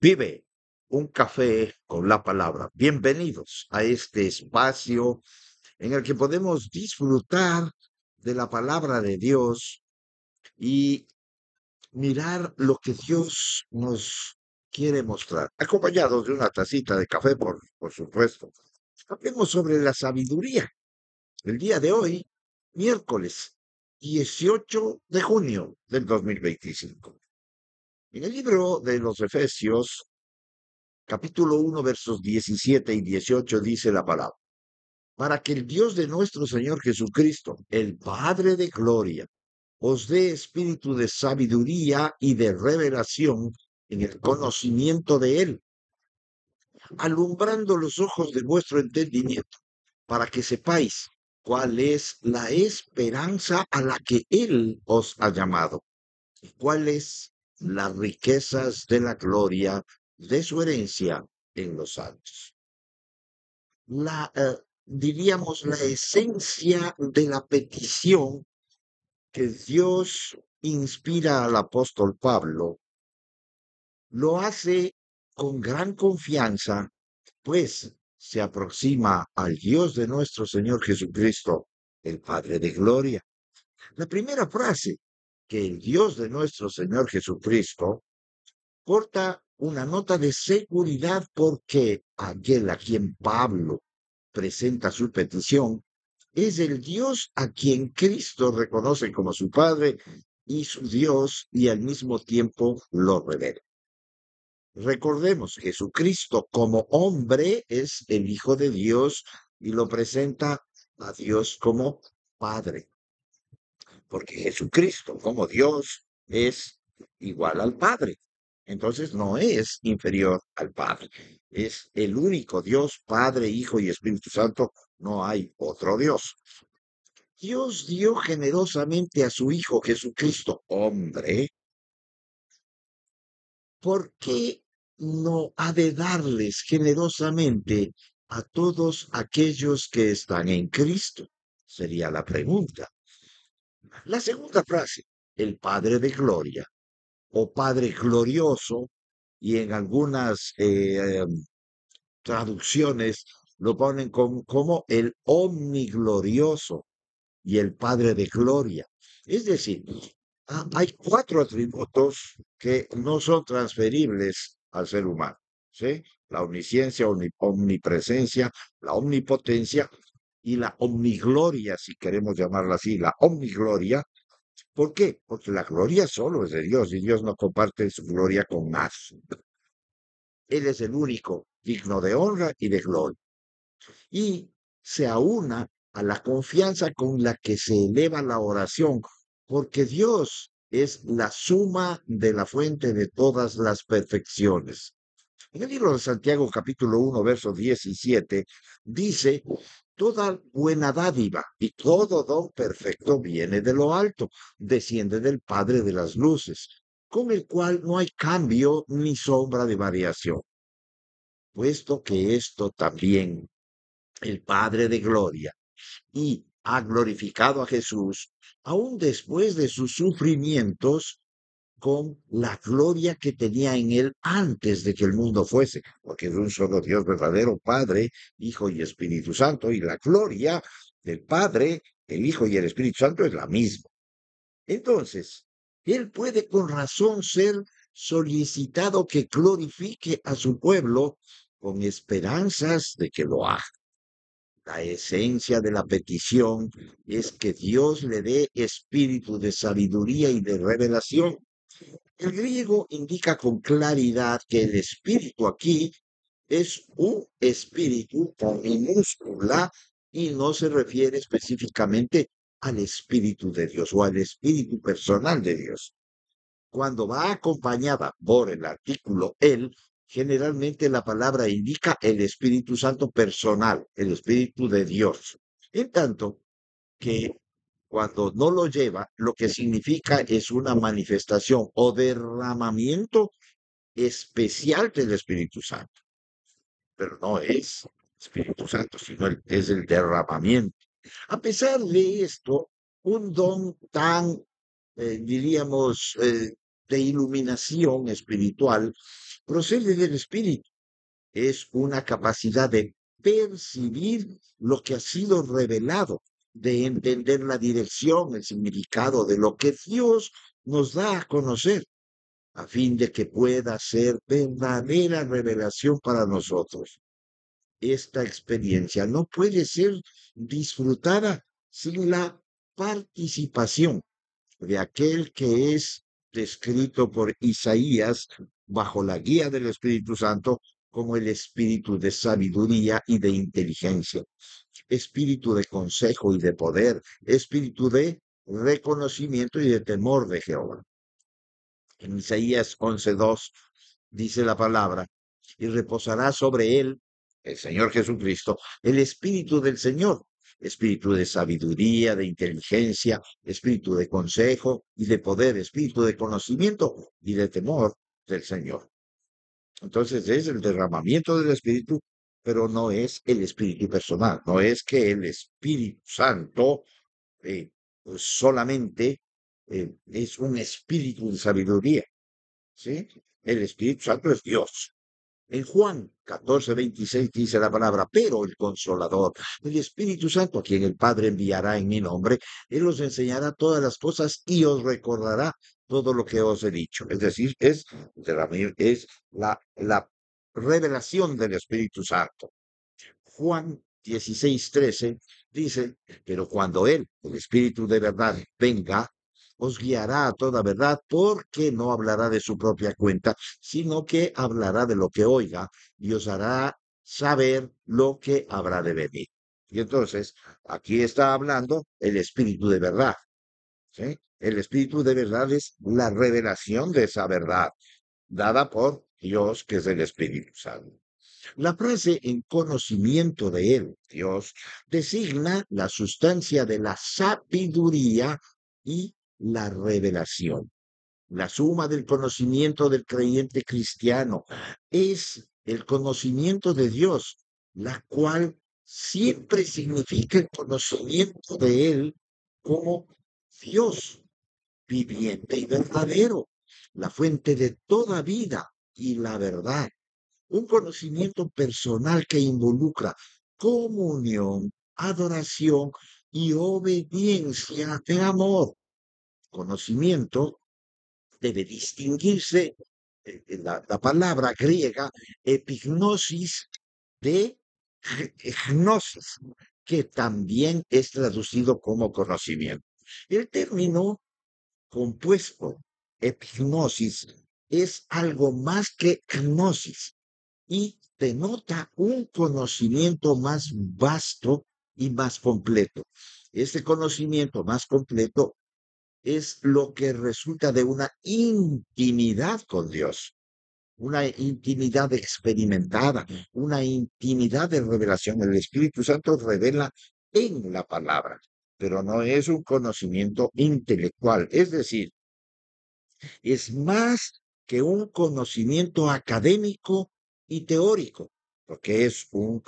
Vive un café con la palabra. Bienvenidos a este espacio en el que podemos disfrutar de la palabra de Dios y mirar lo que Dios nos quiere mostrar, acompañados de una tacita de café, por supuesto. Hablemos sobre la sabiduría. El día de hoy, miércoles 18 de junio del 2025. En el libro de los Efesios, capítulo 1, versos 17 y 18 dice la palabra, para que el Dios de nuestro Señor Jesucristo, el Padre de gloria, os dé espíritu de sabiduría y de revelación en el conocimiento de Él, alumbrando los ojos de vuestro entendimiento, para que sepáis cuál es la esperanza a la que Él os ha llamado, y cuáles las riquezas de la gloria de su herencia en los santos. Diríamos, la esencia de la petición que Dios inspira al apóstol Pablo, lo hace con gran confianza, pues se aproxima al Dios de nuestro Señor Jesucristo, el Padre de Gloria. La primera frase, que el Dios de nuestro Señor Jesucristo, porta una nota de seguridad porque aquel a quien Pablo presenta su petición es el Dios a quien Cristo reconoce como su Padre y su Dios y al mismo tiempo lo revela. Recordemos, Jesucristo como hombre es el Hijo de Dios y lo presenta a Dios como Padre, porque Jesucristo como Dios es igual al Padre. Entonces no es inferior al Padre. Es el único Dios, Padre, Hijo y Espíritu Santo. No hay otro Dios. Dios dio generosamente a su Hijo Jesucristo, hombre. ¿Por qué no ha de darles generosamente a todos aquellos que están en Cristo? Sería la pregunta. La segunda frase, el Padre de Gloria o Padre glorioso, y en algunas traducciones lo ponen como el omniglorioso y el Padre de Gloria. Es decir, hay cuatro atributos que no son transferibles al ser humano, ¿sí? La omnisciencia, omnipresencia, la omnipotencia y la omnigloria, si queremos llamarla así, la omnigloria. ¿Por qué? Porque la gloria solo es de Dios y Dios no comparte su gloria con más. Él es el único digno de honra y de gloria. Y se aúna a la confianza con la que se eleva la oración, porque Dios es la suma de la fuente de todas las perfecciones. En el libro de Santiago, capítulo 1, verso 17, dice, toda buena dádiva y todo don perfecto viene de lo alto, desciende del Padre de las luces, con el cual no hay cambio ni sombra de variación, puesto que esto también el Padre de gloria y ha glorificado a Jesús, aún después de sus sufrimientos, con la gloria que tenía en él antes de que el mundo fuese, porque es un solo Dios verdadero, Padre, Hijo y Espíritu Santo, y la gloria del Padre, el Hijo y el Espíritu Santo es la misma. Entonces, él puede con razón ser solicitado que glorifique a su pueblo con esperanzas de que lo haga. La esencia de la petición es que Dios le dé espíritu de sabiduría y de revelación. El griego indica con claridad que el espíritu aquí es un espíritu con minúscula y no se refiere específicamente al espíritu de Dios o al espíritu personal de Dios. Cuando va acompañada por el artículo el, generalmente la palabra indica el Espíritu Santo personal, el Espíritu de Dios. En tanto que cuando no lo lleva, lo que significa es una manifestación o derramamiento especial del Espíritu Santo, pero no es Espíritu Santo, sino es el derramamiento. A pesar de esto, un don tan, diríamos, de iluminación espiritual, procede del Espíritu. Es una capacidad de percibir lo que ha sido revelado, de entender la dirección, el significado de lo que Dios nos da a conocer, a fin de que pueda ser verdadera revelación para nosotros. Esta experiencia no puede ser disfrutada sin la participación de aquel que es descrito por Isaías bajo la guía del Espíritu Santo como el espíritu de sabiduría y de inteligencia, espíritu de consejo y de poder, espíritu de reconocimiento y de temor de Jehová. En Isaías 11:2 dice la palabra, y reposará sobre él, el Señor Jesucristo, el Espíritu del Señor, espíritu de sabiduría, de inteligencia, espíritu de consejo y de poder, espíritu de conocimiento y de temor del Señor. Entonces es el derramamiento del Espíritu, pero no es el Espíritu personal, no es que el Espíritu Santo solamente es un espíritu de sabiduría. ¿Sí? El Espíritu Santo es Dios. En Juan 14:26 dice la palabra, pero el Consolador, el Espíritu Santo, a quien el Padre enviará en mi nombre, Él os enseñará todas las cosas y os recordará todo lo que os he dicho. Es decir, es la revelación del Espíritu Santo. Juan 16:13 dice, pero cuando Él, el Espíritu de verdad, venga, os guiará a toda verdad, porque no hablará de su propia cuenta, sino que hablará de lo que oiga y os hará saber lo que habrá de venir. Y entonces, aquí está hablando el Espíritu de verdad, ¿sí? El Espíritu de verdad es la revelación de esa verdad, dada por Dios, que es el Espíritu Santo. La frase en conocimiento de él, Dios, designa la sustancia de la sabiduría y la revelación. La suma del conocimiento del creyente cristiano es el conocimiento de Dios, la cual siempre significa el conocimiento de Él como Dios viviente y verdadero, la fuente de toda vida y la verdad, un conocimiento personal que involucra comunión, adoración y obediencia de amor. Conocimiento debe distinguirse la palabra griega epignosis de gnosis, que también es traducido como conocimiento. El término compuesto epignosis es algo más que gnosis y denota un conocimiento más vasto y más completo. Este conocimiento más completo es lo que resulta de una intimidad con Dios, una intimidad experimentada, una intimidad de revelación. El Espíritu Santo revela en la palabra, pero no es un conocimiento intelectual, es decir, es más que un conocimiento académico y teórico, porque es un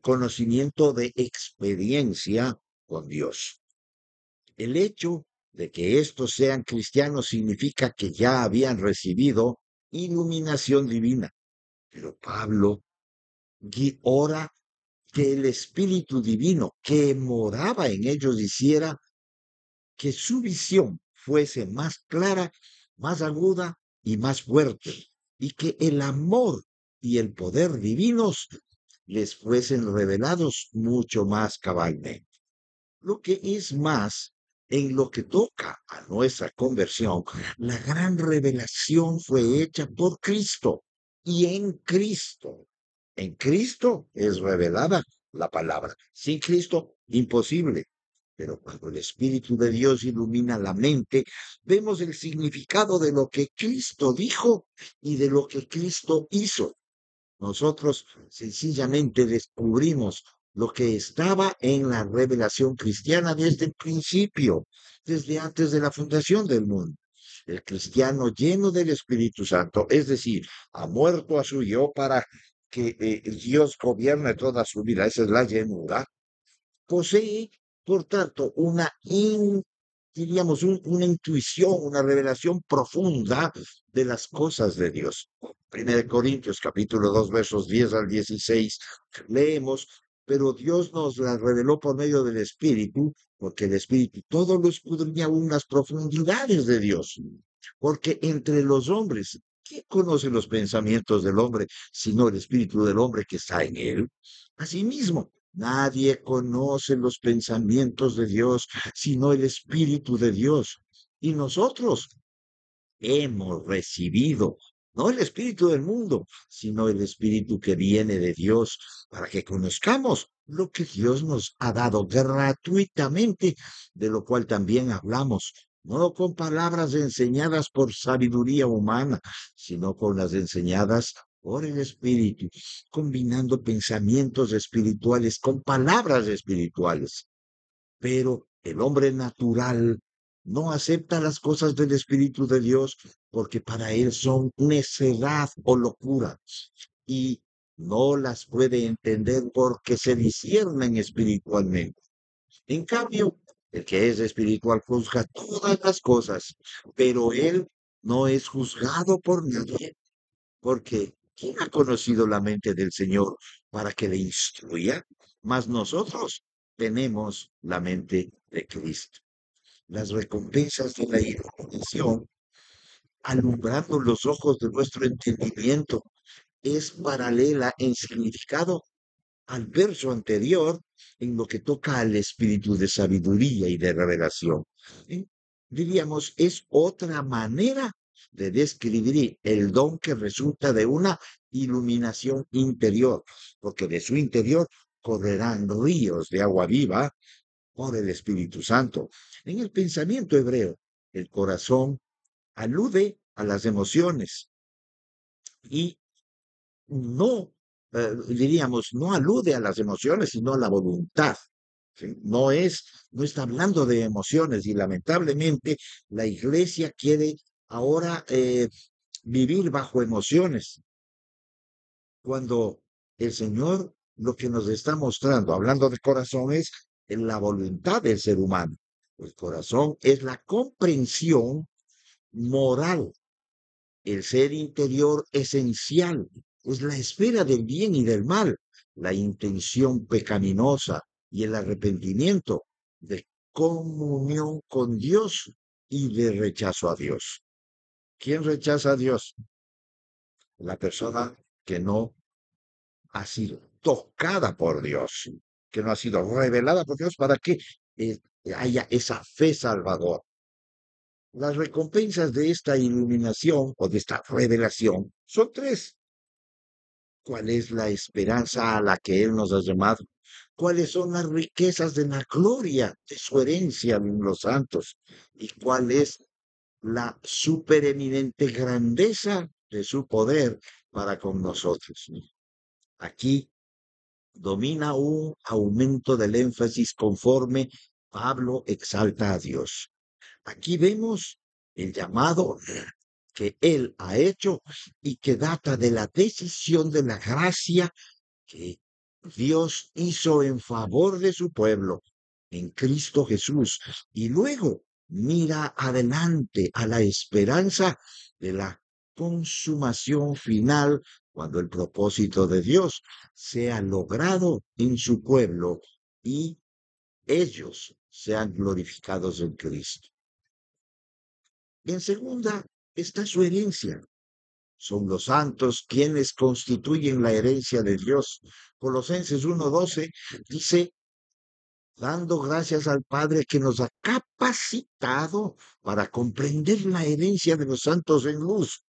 conocimiento de experiencia con Dios. El hecho de que estos sean cristianos significa que ya habían recibido iluminación divina. Pero Pablo ora que el Espíritu Divino que moraba en ellos hiciera que su visión fuese más clara, más aguda y más fuerte, y que el amor y el poder divinos les fuesen revelados mucho más cabalmente. Lo que es más, en lo que toca a nuestra conversión, la gran revelación fue hecha por Cristo y en Cristo. En Cristo es revelada la palabra. Sin Cristo, imposible. Pero cuando el Espíritu de Dios ilumina la mente, vemos el significado de lo que Cristo dijo y de lo que Cristo hizo. Nosotros sencillamente descubrimos lo que estaba en la revelación cristiana desde el principio, desde antes de la fundación del mundo. El cristiano lleno del Espíritu Santo, es decir, ha muerto a su yo para que Dios gobierne toda su vida, esa es la llenura, posee, por tanto, diríamos, una intuición, una revelación profunda de las cosas de Dios. 1 Corintios capítulo 2 versos 10 al 16 leemos, pero Dios nos la reveló por medio del Espíritu, porque el Espíritu todo lo escudriña aún las profundidades de Dios. Porque entre los hombres, ¿quién conoce los pensamientos del hombre, sino el Espíritu del hombre que está en él? Asimismo, nadie conoce los pensamientos de Dios, sino el Espíritu de Dios. Y nosotros hemos recibido, no el espíritu del mundo, sino el espíritu que viene de Dios, para que conozcamos lo que Dios nos ha dado gratuitamente, de lo cual también hablamos, no con palabras enseñadas por sabiduría humana, sino con las enseñadas por el Espíritu, combinando pensamientos espirituales con palabras espirituales. Pero el hombre natural no acepta las cosas del Espíritu de Dios porque para él son necedad o locura y no las puede entender porque se disciernen espiritualmente. En cambio, el que es espiritual juzga todas las cosas, pero él no es juzgado por nadie, porque ¿quién ha conocido la mente del Señor para que le instruya? Mas nosotros tenemos la mente de Cristo. Las recompensas de la iluminación, alumbrando los ojos de nuestro entendimiento, es paralela en significado al verso anterior en lo que toca al espíritu de sabiduría y de revelación. ¿Eh? Diríamos, es otra manera de describir el don que resulta de una iluminación interior, porque de su interior correrán ríos de agua viva por el Espíritu Santo. En el pensamiento hebreo, el corazón alude a las emociones y no, diríamos, no alude a las emociones, sino a la voluntad. ¿Sí? No está hablando de emociones y lamentablemente la iglesia quiere ahora vivir bajo emociones, cuando el Señor lo que nos está mostrando, hablando de corazón, es en la voluntad del ser humano. El corazón es la comprensión moral, el ser interior esencial, es la esfera del bien y del mal, la intención pecaminosa y el arrepentimiento de comunión con Dios y de rechazo a Dios. ¿Quién rechaza a Dios? La persona que no ha sido tocada por Dios, que no ha sido revelada por Dios para que haya esa fe salvadora. Las recompensas de esta iluminación o de esta revelación son tres. ¿Cuál es la esperanza a la que Él nos ha llamado? ¿Cuáles son las riquezas de la gloria de su herencia en los santos? ¿Y cuál es la supereminente grandeza de su poder para con nosotros? Aquí domina un aumento del énfasis conforme Pablo exalta a Dios. Aquí vemos el llamado que él ha hecho y que data de la decisión de la gracia que Dios hizo en favor de su pueblo en Cristo Jesús. Y luego mira adelante a la esperanza de la consumación final cuando el propósito de Dios sea logrado en su pueblo y ellos sean glorificados en Cristo. En segunda está su herencia. Son los santos quienes constituyen la herencia de Dios. Colosenses 1:12 dice, dando gracias al Padre que nos ha capacitado para comprender la herencia de los santos en luz.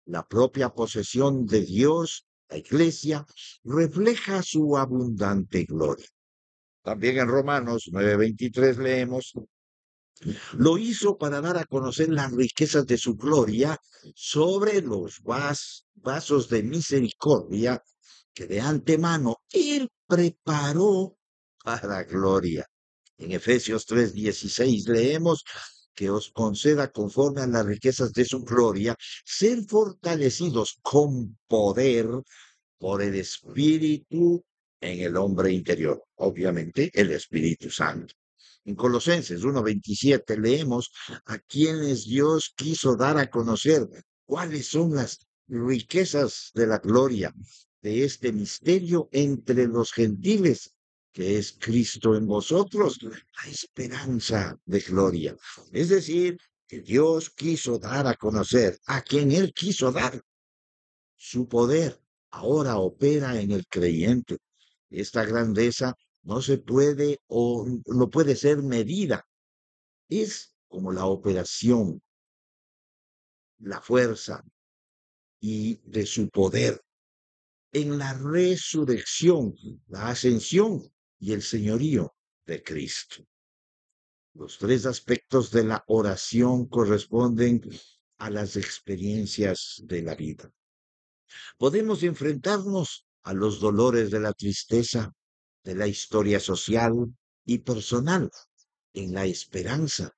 La propia posesión de Dios, la iglesia, refleja su abundante gloria. También en Romanos 9:23 leemos, lo hizo para dar a conocer las riquezas de su gloria sobre los vasos de misericordia que de antemano Él preparó para gloria. En Efesios 3:16 leemos que os conceda conforme a las riquezas de su gloria, ser fortalecidos con poder por el Espíritu en el hombre interior, obviamente el Espíritu Santo. En Colosenses 1:27 leemos a quienes Dios quiso dar a conocer cuáles son las riquezas de la gloria de este misterio entre los gentiles, que es Cristo en vosotros, la esperanza de gloria. Es decir, que Dios quiso dar a conocer a quien Él quiso dar su poder. Ahora opera en el creyente. Esta grandeza no se puede o no puede ser medida. Es como la operación, la fuerza y de su poder en la resurrección, la ascensión y el señorío de Cristo. Los tres aspectos de la oración corresponden a las experiencias de la vida. Podemos enfrentarnos a los dolores de la tristeza, de la historia social y personal, en la esperanza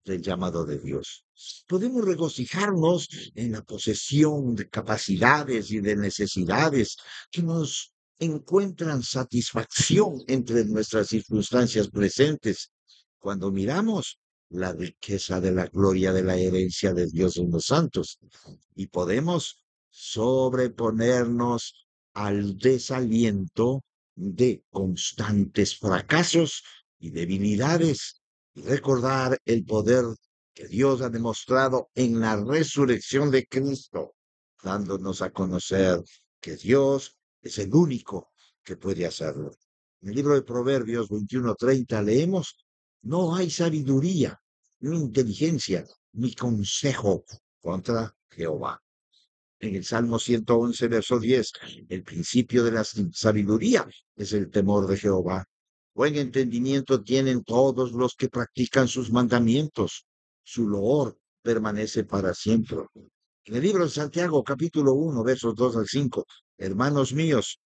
del llamado de Dios. Podemos regocijarnos en la posesión de capacidades y de necesidades que nos encuentran satisfacción entre nuestras circunstancias presentes cuando miramos la riqueza de la gloria de la herencia de Dios en los santos y podemos sobreponernos al desaliento de constantes fracasos y debilidades y recordar el poder que Dios ha demostrado en la resurrección de Cristo, dándonos a conocer que Dios es el único que puede hacerlo. En el libro de Proverbios 21:30 leemos, no hay sabiduría, ni inteligencia, ni consejo contra Jehová. En el Salmo 111, verso 10, el principio de la sabiduría es el temor de Jehová. Buen entendimiento tienen todos los que practican sus mandamientos. Su loor permanece para siempre. En el libro de Santiago, capítulo 1, versos 2 al 5, hermanos míos,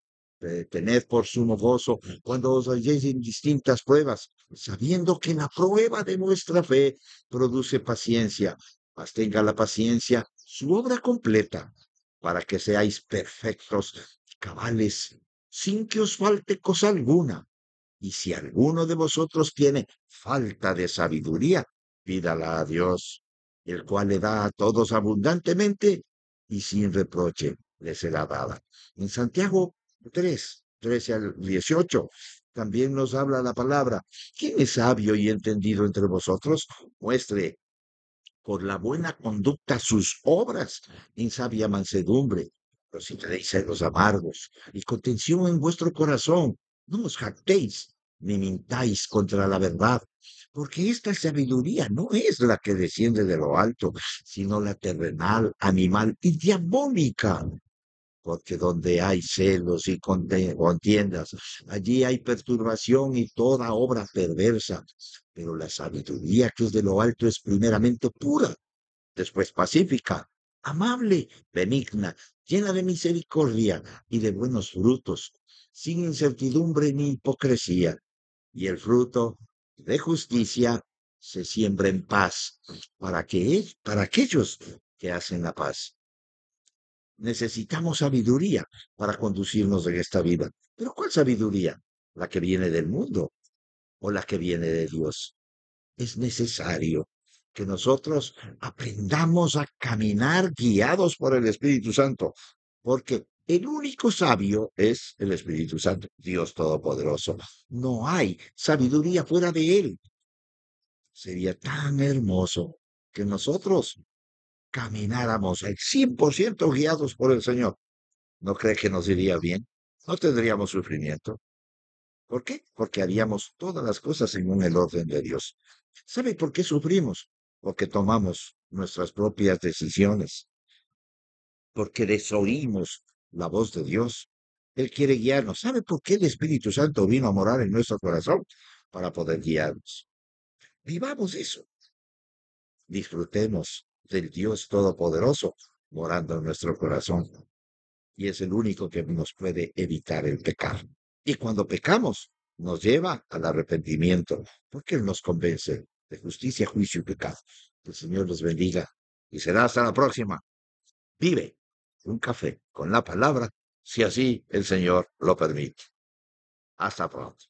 tened por sumo gozo cuando os halléis en distintas pruebas, sabiendo que la prueba de vuestra fe produce paciencia, mas tenga la paciencia su obra completa, para que seáis perfectos y cabales, sin que os falte cosa alguna. Y si alguno de vosotros tiene falta de sabiduría, pídala a Dios, el cual le da a todos abundantemente y sin reproche le será dada. En Santiago 3:13 al 18, también nos habla la palabra. ¿Quién es sabio y entendido entre vosotros? Muestre por la buena conducta sus obras en sabia mansedumbre. Pero si tenéis celos amargos y contención en vuestro corazón, no os jactéis ni mintáis contra la verdad, porque esta sabiduría no es la que desciende de lo alto, sino la terrenal, animal y diabólica. Porque donde hay celos y contiendas, allí hay perturbación y toda obra perversa. Pero la sabiduría que es de lo alto es primeramente pura, después pacífica, amable, benigna, llena de misericordia y de buenos frutos, sin incertidumbre ni hipocresía. Y el fruto de justicia se siembra en paz para aquellos que hacen la paz. Necesitamos sabiduría para conducirnos en esta vida. Pero ¿cuál sabiduría? ¿La que viene del mundo o la que viene de Dios? Es necesario que nosotros aprendamos a caminar guiados por el Espíritu Santo, porque el único sabio es el Espíritu Santo, Dios Todopoderoso. No hay sabiduría fuera de él. Sería tan hermoso que nosotros camináramos al 100% guiados por el Señor. ¿No cree que nos iría bien? No tendríamos sufrimiento. ¿Por qué? Porque haríamos todas las cosas según el orden de Dios. ¿Sabe por qué sufrimos? Porque tomamos nuestras propias decisiones, porque desoímos la voz de Dios. Él quiere guiarnos. ¿Sabe por qué el Espíritu Santo vino a morar en nuestro corazón? Para poder guiarnos. Vivamos eso. Disfrutemos del Dios Todopoderoso morando en nuestro corazón. Y es el único que nos puede evitar el pecar. Y cuando pecamos, nos lleva al arrepentimiento, porque Él nos convence de justicia, juicio y pecado. Que el Señor los bendiga y será hasta la próxima. Vive un café con la palabra, si así el Señor lo permite. Hasta pronto.